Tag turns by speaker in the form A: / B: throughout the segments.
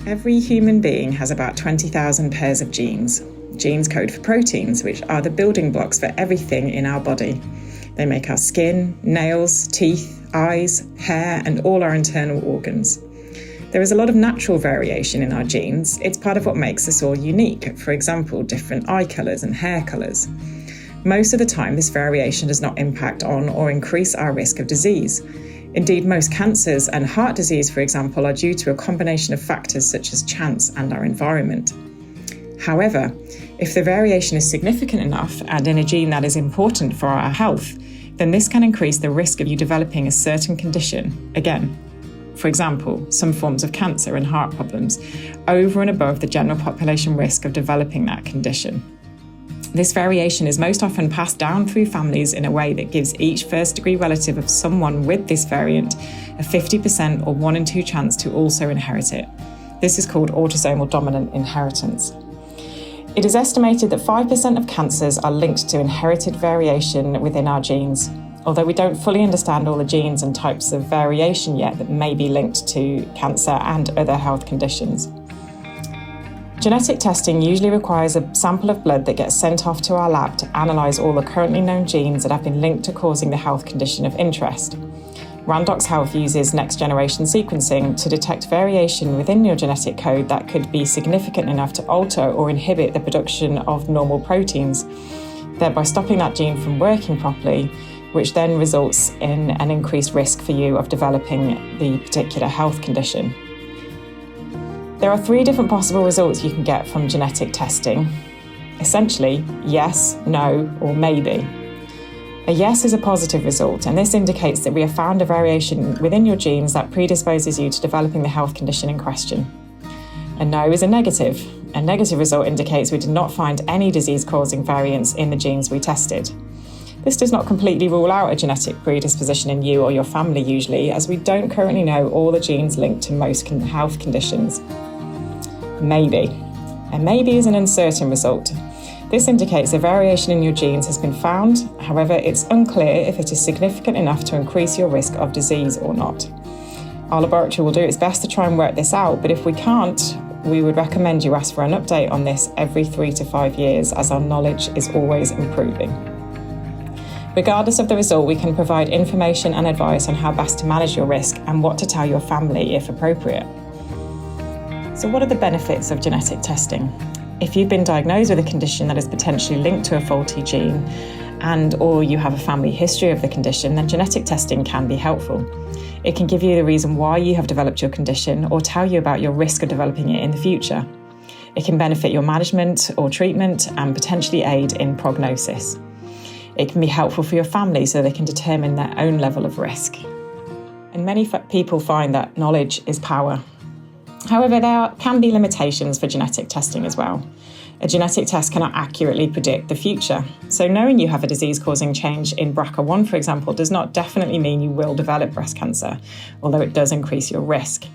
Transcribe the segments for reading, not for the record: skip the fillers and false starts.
A: Every human being has about 20,000 pairs of genes. Genes code for proteins, which are the building blocks for everything in our body. They make our skin, nails, teeth, eyes, hair, and all our internal organs. There is a lot of natural variation in our genes. It's part of what makes us all unique. For example, different eye colours and hair colours. Most of the time, this variation does not impact on or increase our risk of disease. Indeed, most cancers and heart disease, for example, are due to a combination of factors such as chance and our environment. However, if the variation is significant enough and in a gene that is important for our health, then this can increase the risk of you developing a certain condition, again, for example, some forms of cancer and heart problems, over and above the general population risk of developing that condition. This variation is most often passed down through families in a way that gives each first-degree relative of someone with this variant a 50% or 1 in 2 chance to also inherit it. This is called autosomal dominant inheritance. It is estimated that 5% of cancers are linked to inherited variation within our genes, although we don't fully understand all the genes and types of variation yet that may be linked to cancer and other health conditions. Genetic testing usually requires a sample of blood that gets sent off to our lab to analyse all the currently known genes that have been linked to causing the health condition of interest. Randox Health uses next-generation sequencing to detect variation within your genetic code that could be significant enough to alter or inhibit the production of normal proteins, thereby stopping that gene from working properly, which then results in an increased risk for you of developing the particular health condition. There are 3 different possible results you can get from genetic testing. Essentially, yes, no, or maybe. A yes is a positive result, and this indicates that we have found a variation within your genes that predisposes you to developing the health condition in question. A no is a negative. A negative result indicates we did not find any disease-causing variants in the genes we tested. This does not completely rule out a genetic predisposition in you or your family usually, as we don't currently know all the genes linked to most health conditions. Maybe. A maybe is an uncertain result. This indicates a variation in your genes has been found, however, it's unclear if it is significant enough to increase your risk of disease or not. Our laboratory will do its best to try and work this out, but if we can't, we would recommend you ask for an update on this every 3 to 5 years, as our knowledge is always improving. Regardless of the result, we can provide information and advice on how best to manage your risk and what to tell your family if appropriate. So what are the benefits of genetic testing? If you've been diagnosed with a condition that is potentially linked to a faulty gene or you have a family history of the condition, then genetic testing can be helpful. It can give you the reason why you have developed your condition or tell you about your risk of developing it in the future. It can benefit your management or treatment and potentially aid in prognosis. It can be helpful for your family so they can determine their own level of risk. And many people find that knowledge is power. However, there can be limitations for genetic testing as well. A genetic test cannot accurately predict the future. So knowing you have a disease-causing change in BRCA1, for example, does not definitely mean you will develop breast cancer, although it does increase your risk.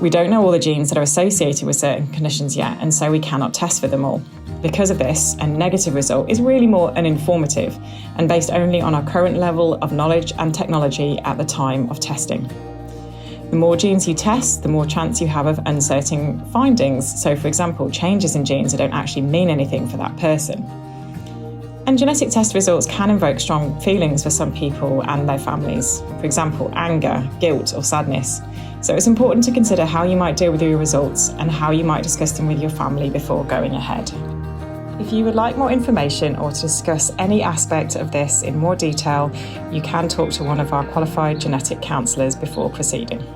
A: We don't know all the genes that are associated with certain conditions yet, and so we cannot test for them all. Because of this, a negative result is really more uninformative and based only on our current level of knowledge and technology at the time of testing. The more genes you test, the more chance you have of uncertain findings. So, for example, changes in genes that don't actually mean anything for that person. And genetic test results can invoke strong feelings for some people and their families. For example, anger, guilt, or sadness. So it's important to consider how you might deal with your results and how you might discuss them with your family before going ahead. If you would like more information or to discuss any aspect of this in more detail, you can talk to one of our qualified genetic counsellors before proceeding.